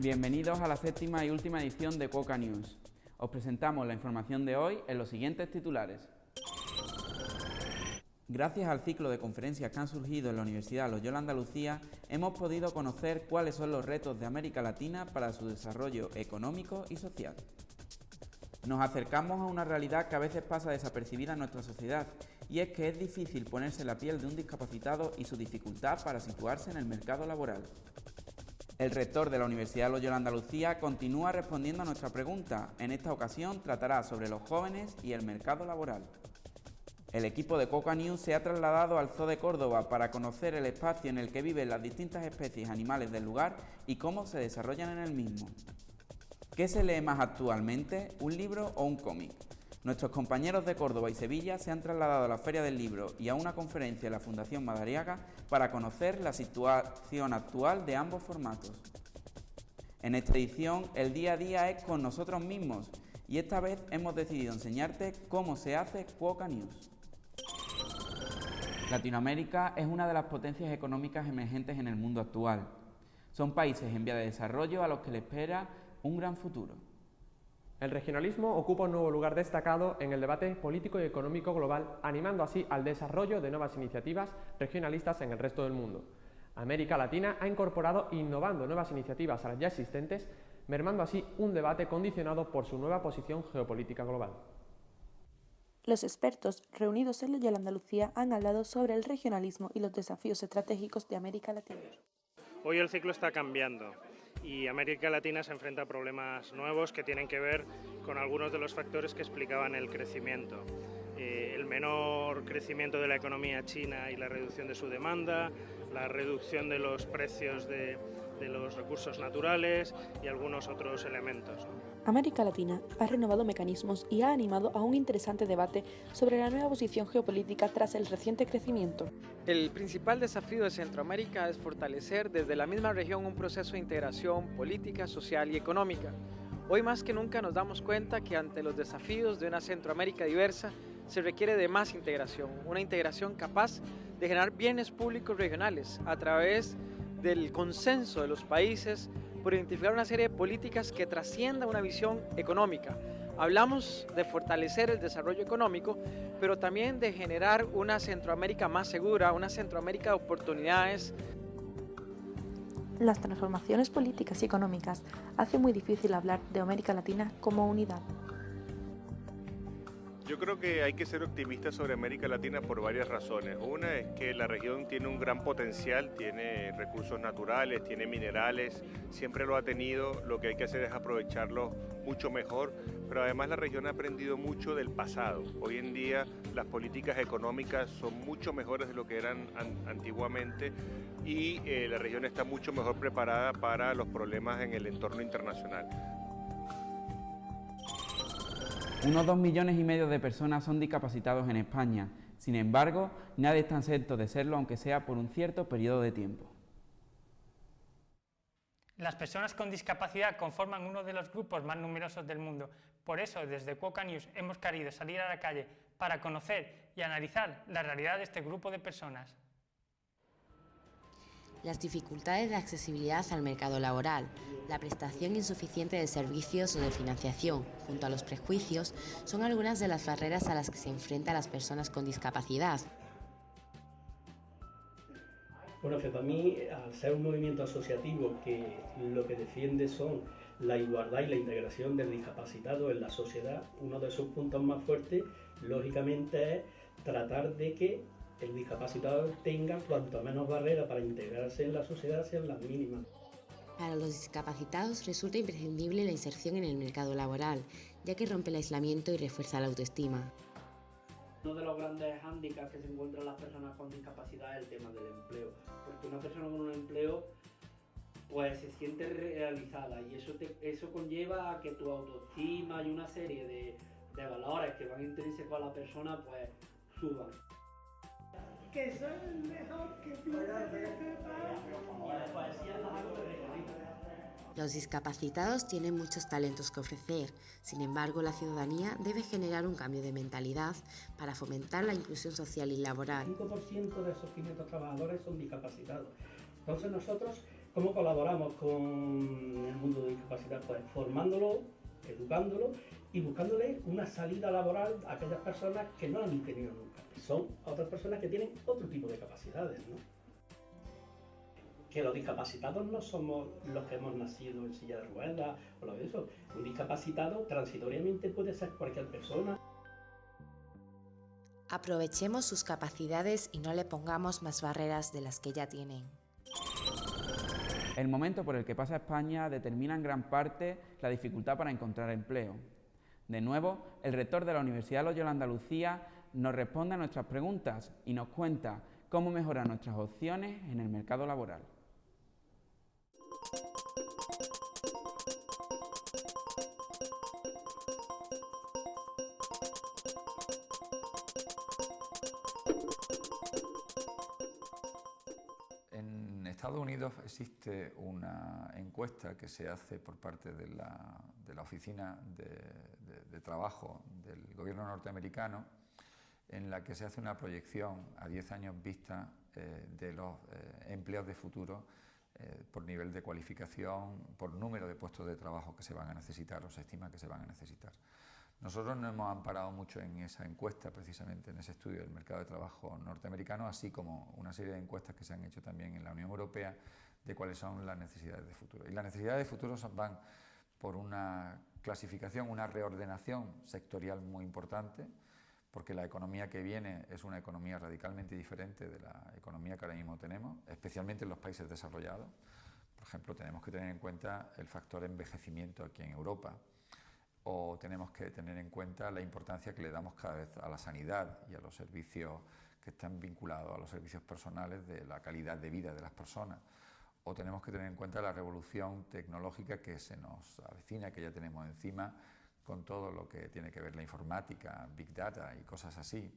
Bienvenidos a la séptima y última edición de Cuoca News. Os presentamos la información de hoy en los siguientes titulares. Gracias al ciclo de conferencias que han surgido en la Universidad Loyola Andalucía, hemos podido conocer cuáles son los retos de América Latina para su desarrollo económico y social. Nos acercamos a una realidad que a veces pasa desapercibida en nuestra sociedad, y es que es difícil ponerse en la piel de un discapacitado y su dificultad para situarse en el mercado laboral. El rector de la Universidad Loyola Andalucía continúa respondiendo a nuestra pregunta. En esta ocasión tratará sobre los jóvenes y el mercado laboral. El equipo de Cuoca News se ha trasladado al Zoo de Córdoba para conocer el espacio en el que viven las distintas especies animales del lugar y cómo se desarrollan en el mismo. ¿Qué se lee más actualmente, un libro o un cómic? Nuestros compañeros de Córdoba y Sevilla se han trasladado a la Feria del Libro y a una conferencia en la Fundación Madariaga para conocer la situación actual de ambos formatos. En esta edición, el día a día es con nosotros mismos y esta vez hemos decidido enseñarte cómo se hace Cuoca News. Latinoamérica es una de las potencias económicas emergentes en el mundo actual. Son países en vía de desarrollo a los que les espera un gran futuro. El regionalismo ocupa un nuevo lugar destacado en el debate político y económico global, animando así al desarrollo de nuevas iniciativas regionalistas en el resto del mundo. América Latina ha incorporado innovando nuevas iniciativas a las ya existentes, mermando así un debate condicionado por su nueva posición geopolítica global. Los expertos reunidos en Loyola Andalucía han hablado sobre el regionalismo y los desafíos estratégicos de América Latina. Hoy el ciclo está cambiando y América Latina se enfrenta a problemas nuevos que tienen que ver con algunos de los factores que explicaban el crecimiento. El menor crecimiento de la economía china y la reducción de su demanda, la reducción de los precios de los recursos naturales y algunos otros elementos. América Latina ha renovado mecanismos y ha animado a un interesante debate sobre la nueva posición geopolítica tras el reciente crecimiento. El principal desafío de Centroamérica es fortalecer desde la misma región un proceso de integración política, social y económica. Hoy más que nunca nos damos cuenta que ante los desafíos de una Centroamérica diversa se requiere de más integración, una integración capaz de generar bienes públicos regionales a través del consenso de los países por identificar una serie de políticas que trasciendan una visión económica. Hablamos de fortalecer el desarrollo económico, pero también de generar una Centroamérica más segura, una Centroamérica de oportunidades. Las transformaciones políticas y económicas hacen muy difícil hablar de América Latina como unidad. Yo creo que hay que ser optimistas sobre América Latina por varias razones. Una es que la región tiene un gran potencial, tiene recursos naturales, tiene minerales, siempre lo ha tenido, lo que hay que hacer es aprovecharlo mucho mejor, pero además la región ha aprendido mucho del pasado. Hoy en día las políticas económicas son mucho mejores de lo que eran antiguamente y la región está mucho mejor preparada para los problemas en el entorno internacional. Unos 2,5 millones de personas son discapacitados en España. Sin embargo, nadie está exento de serlo, aunque sea por un cierto periodo de tiempo. Las personas con discapacidad conforman uno de los grupos más numerosos del mundo. Por eso, desde Cuoca News hemos querido salir a la calle para conocer y analizar la realidad de este grupo de personas. Las dificultades de accesibilidad al mercado laboral, la prestación insuficiente de servicios o de financiación, junto a los prejuicios, son algunas de las barreras a las que se enfrentan las personas con discapacidad. Bueno, que para mí, al ser un movimiento asociativo que lo que defiende son la igualdad y la integración del discapacitado en la sociedad, uno de sus puntos más fuertes, lógicamente, es tratar de que el discapacitado tenga cuanto menos barreras para integrarse en la sociedad sean las mínimas. Para los discapacitados resulta imprescindible la inserción en el mercado laboral, ya que rompe el aislamiento y refuerza la autoestima. Uno de los grandes hándicaps que se encuentran las personas con discapacidad es el tema del empleo, porque una persona con un empleo pues se siente realizada y eso conlleva a que tu autoestima y una serie de valores que van intrínsecos a la persona pues suban. Que soy el mejor que Los discapacitados tienen muchos talentos que ofrecer, sin embargo la ciudadanía debe generar un cambio de mentalidad para fomentar la inclusión social y laboral. El 5% de esos 500 trabajadores son discapacitados. Entonces nosotros ¿Cómo colaboramos con el mundo de discapacidad? Pues formándolo, educándolo y buscándole una salida laboral a aquellas personas que no la han tenido nunca. Son otras personas que tienen otro tipo de capacidades, ¿no? Que los discapacitados no somos los que hemos nacido en silla de ruedas o lo de eso. Un discapacitado transitoriamente puede ser cualquier persona. Aprovechemos sus capacidades y no le pongamos más barreras de las que ya tienen. El momento por el que pasa España determina en gran parte la dificultad para encontrar empleo. De nuevo, el rector de la Universidad Loyola Andalucía nos responde a nuestras preguntas y nos cuenta cómo mejorar nuestras opciones en el mercado laboral. En Estados Unidos existe una encuesta que se hace por parte de la Oficina de Trabajo del gobierno norteamericano, en la que se hace una proyección a 10 años vista de los empleos de futuro por nivel de cualificación, por número de puestos de trabajo que se van a necesitar o se estima que se van a necesitar. Nosotros nos hemos amparado mucho en esa encuesta, precisamente en ese estudio del mercado de trabajo norteamericano, así como una serie de encuestas que se han hecho también en la Unión Europea de cuáles son las necesidades de futuro. Y las necesidades de futuro van por una clasificación, una reordenación sectorial muy importante, porque la economía que viene es una economía radicalmente diferente de la economía que ahora mismo tenemos, especialmente en los países desarrollados. Por ejemplo, tenemos que tener en cuenta el factor envejecimiento aquí en Europa, o tenemos que tener en cuenta la importancia que le damos cada vez a la sanidad y a los servicios que están vinculados a los servicios personales de la calidad de vida de las personas, o tenemos que tener en cuenta la revolución tecnológica que se nos avecina, que ya tenemos encima, con todo lo que tiene que ver la informática, Big Data y cosas así,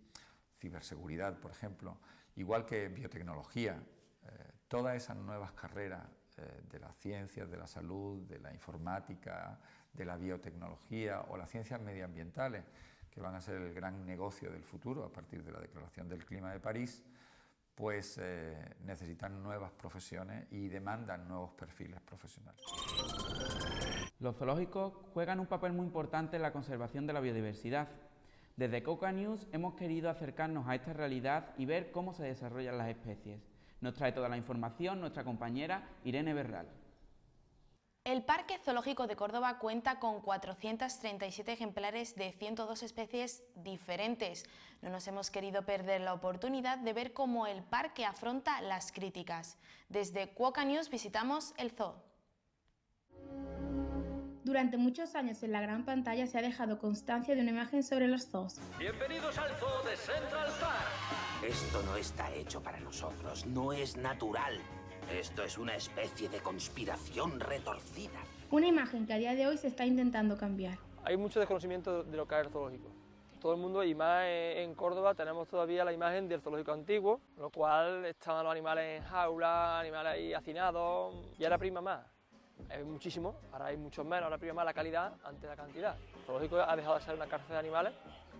ciberseguridad, por ejemplo, igual que biotecnología, todas esas nuevas carreras de las ciencias, de la salud, de la informática, de la biotecnología o las ciencias medioambientales, que van a ser el gran negocio del futuro a partir de la Declaración del Clima de París, pues necesitan nuevas profesiones y demandan nuevos perfiles profesionales. Los zoológicos juegan un papel muy importante en la conservación de la biodiversidad. Desde Coca News hemos querido acercarnos a esta realidad y ver cómo se desarrollan las especies. Nos trae toda la información nuestra compañera Irene Berral. El Parque Zoológico de Córdoba cuenta con 437 ejemplares de 102 especies diferentes. No nos hemos querido perder la oportunidad de ver cómo el parque afronta las críticas. Desde Cuoca News visitamos el zoo. Durante muchos años en la gran pantalla se ha dejado constancia de una imagen sobre los zoos. Bienvenidos al zoo de Central Park. Esto no está hecho para nosotros, no es natural. Esto es una especie de conspiración retorcida. Una imagen que a día de hoy se está intentando cambiar. Hay mucho desconocimiento de lo que es el zoológico. Todo el mundo, y más en Córdoba, tenemos todavía la imagen del zoológico antiguo, lo cual estaban los animales en jaulas, animales ahí hacinados, y ahora prima más. Hay muchísimo, ahora hay muchos menos, ahora prima más la calidad ante la cantidad. El zoológico ha dejado de ser una cárcel de animales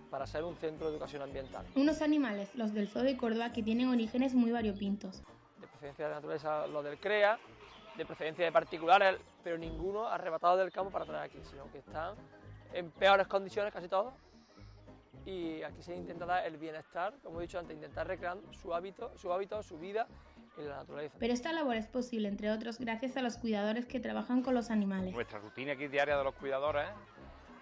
para ser un centro de educación ambiental. Unos animales, los del zoo de Córdoba, que tienen orígenes muy variopintos. De preferencia de naturaleza los del CREA, de preferencia de particulares, pero ninguno arrebatado del campo para traer aquí, sino que están en peores condiciones casi todos, y aquí se intenta dar el bienestar, como he dicho antes, intentar recrear su hábito, su vida en la naturaleza. Pero esta labor es posible, entre otros, gracias a los cuidadores que trabajan con los animales. Nuestra rutina aquí diaria de los cuidadores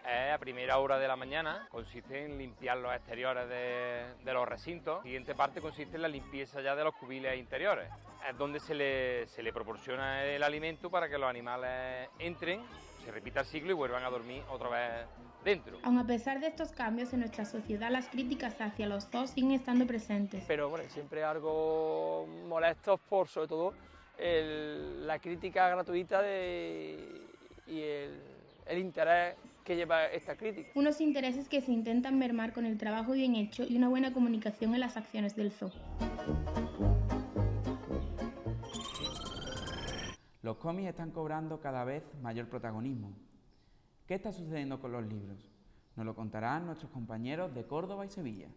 a primera hora de la mañana, consiste en limpiar los exteriores de los recintos. La siguiente parte consiste en la limpieza ya de los cubiles interiores. Es donde se le proporciona el alimento para que los animales entren, se repita el ciclo y vuelvan a dormir otra vez dentro. Aun a pesar de estos cambios en nuestra sociedad, las críticas hacia los zoos siguen estando presentes. Pero bueno, siempre algo molestos por, sobre todo, la crítica gratuita y el interés que lleva esta crítica. Unos intereses que se intentan mermar con el trabajo bien hecho y una buena comunicación en las acciones del zoo. Los cómics están cobrando cada vez mayor protagonismo. ¿Qué está sucediendo con los libros? Nos lo contarán nuestros compañeros de Córdoba y Sevilla.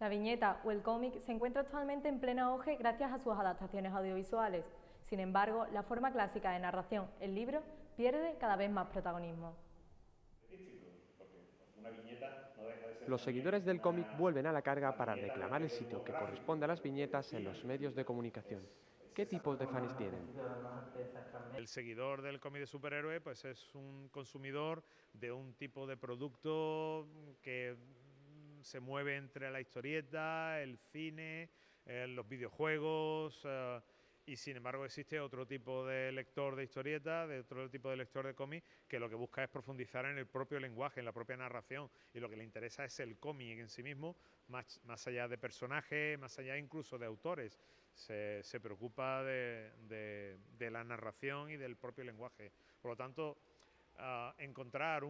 La viñeta o el cómic se encuentra actualmente en pleno auge gracias a sus adaptaciones audiovisuales. Sin embargo, la forma clásica de narración, el libro, pierde cada vez más protagonismo. Los seguidores del cómic vuelven a la carga para reclamar el sitio que corresponde a las viñetas en los medios de comunicación. ¿Qué tipos de fans tienen? El seguidor del cómic de superhéroe pues es un consumidor de un tipo de producto que se mueve entre la historieta, el cine, los videojuegos, y sin embargo existe otro tipo de lector de historieta, de otro tipo de lector de cómic, que lo que busca es profundizar en el propio lenguaje, en la propia narración, y lo que le interesa es el cómic en sí mismo, más allá de personajes, más allá incluso de autores. Se preocupa de la narración y del propio lenguaje. Por lo tanto, encontrar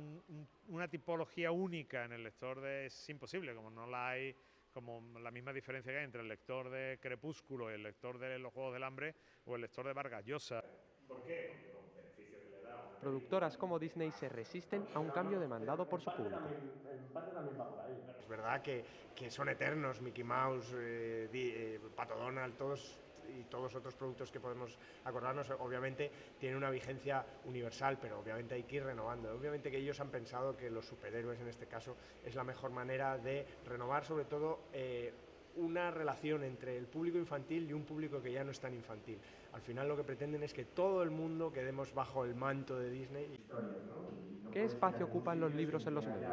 una tipología única en el lector es imposible, como no la hay, como la misma diferencia que hay entre el lector de Crepúsculo y el lector de Los Juegos del Hambre o el lector de Vargas Llosa. ¿Por qué? Porque los beneficios que le da. Productoras como Disney se resisten a un cambio demandado por su público. Es verdad que son eternos Mickey Mouse, Pato Donald, todos y todos otros productos que podemos acordarnos, obviamente tienen una vigencia universal, pero obviamente hay que ir renovando. Obviamente que ellos han pensado que los superhéroes en este caso es la mejor manera de renovar, sobre todo una relación entre el público infantil y un público que ya no es tan infantil. Al final lo que pretenden es que todo el mundo quedemos bajo el manto de Disney. ¿Qué espacio ocupan los libros en los medios?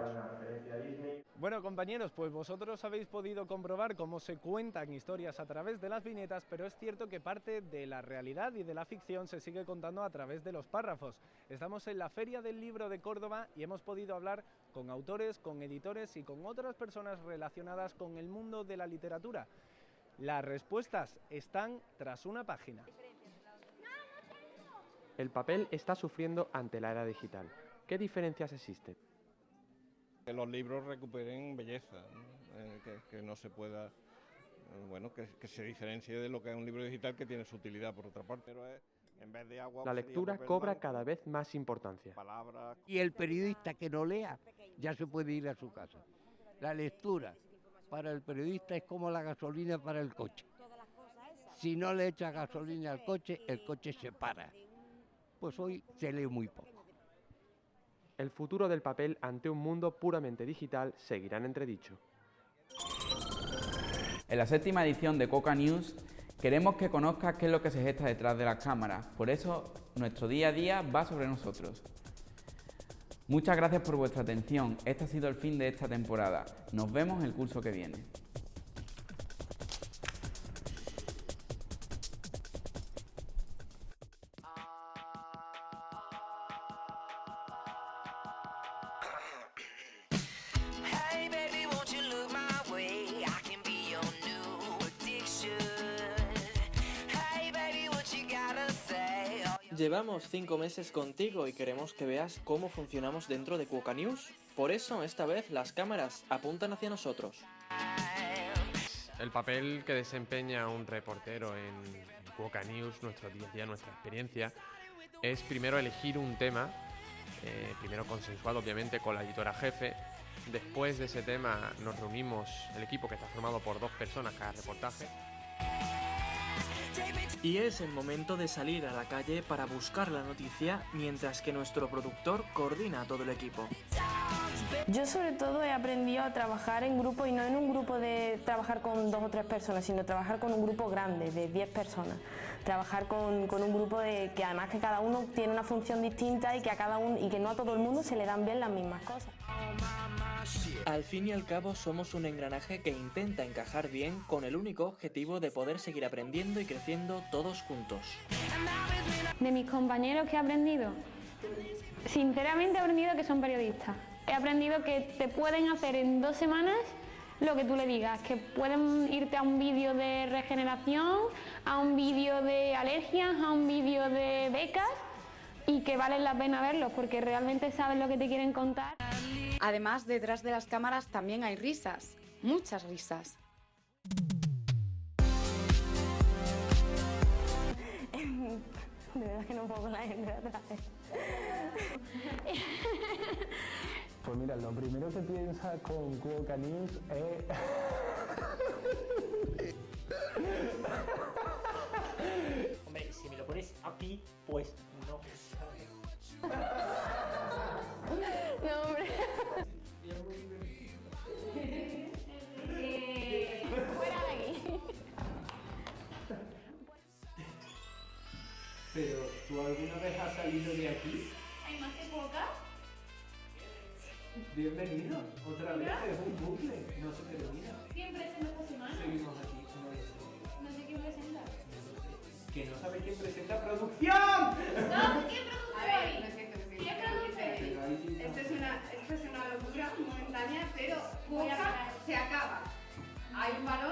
Bueno, compañeros, pues vosotros habéis podido comprobar cómo se cuentan historias a través de las viñetas, pero es cierto que parte de la realidad y de la ficción se sigue contando a través de los párrafos. Estamos en la Feria del Libro de Córdoba y hemos podido hablar con autores, con editores y con otras personas relacionadas con el mundo de la literatura. Las respuestas están tras una página. El papel está sufriendo ante la era digital. ¿Qué diferencias existen? Que los libros recuperen belleza, ¿no? Que no se pueda, bueno, que se diferencie de lo que es un libro digital, que tiene su utilidad por otra parte. Pero en vez de agua, la lectura cobra cada vez más importancia. Y el periodista que no lea ya se puede ir a su casa. La lectura para el periodista es como la gasolina para el coche. Si no le echas gasolina al coche, el coche se para. Pues hoy se lee muy poco. El futuro del papel ante un mundo puramente digital seguirá en entredicho. En la 7ª edición de Cuoca News queremos que conozcas qué es lo que se gesta detrás de las cámaras. Por eso nuestro día a día va sobre nosotros. Muchas gracias por vuestra atención. Este ha sido el fin de esta temporada. Nos vemos el curso que viene. Llevamos 5 meses contigo y queremos que veas cómo funcionamos dentro de Cuoca News. Por eso, esta vez, las cámaras apuntan hacia nosotros. El papel que desempeña un reportero en Cuoca News, nuestro día a día, nuestra experiencia, es primero elegir un tema, primero consensuado obviamente con la editora jefe. Después de ese tema nos reunimos el equipo, que está formado por 2 personas cada reportaje. Y es el momento de salir a la calle para buscar la noticia, mientras que nuestro productor coordina a todo el equipo. Yo sobre todo he aprendido a trabajar en grupo, y no en un grupo de trabajar con 2 o 3 personas, sino trabajar con un grupo grande, de 10 personas. Trabajar con un grupo que además que cada uno tiene una función distinta y que no a todo el mundo se le dan bien las mismas cosas. Al fin y al cabo somos un engranaje que intenta encajar bien con el único objetivo de poder seguir aprendiendo y creciendo todos juntos. De mis compañeros que he aprendido, sinceramente he aprendido que son periodistas. He aprendido que te pueden hacer en 2 semanas lo que tú le digas, que pueden irte a un vídeo de regeneración, a un vídeo de alergias, a un vídeo de becas, y que valen la pena verlos porque realmente saben lo que te quieren contar. Además, detrás de las cámaras también hay risas, muchas risas. De verdad que no puedo con la gente otra vez. Pues mira, lo primero que piensa con Cuoca News es... Hombre, si me lo pones salido de aquí? ¿Hay más que poca? Bienvenido, otra vez, es un bucle, no se termina. ¿Quién presenta esta semana? Seguimos aquí, no lo sé. No sé quién presenta. Que no sabe quién presenta producción. No, ¿quién produce A ver, hoy? lo siento. ¿Quién produce? Esto es una locura momentánea, pero Cuoca se acaba. Hay un valor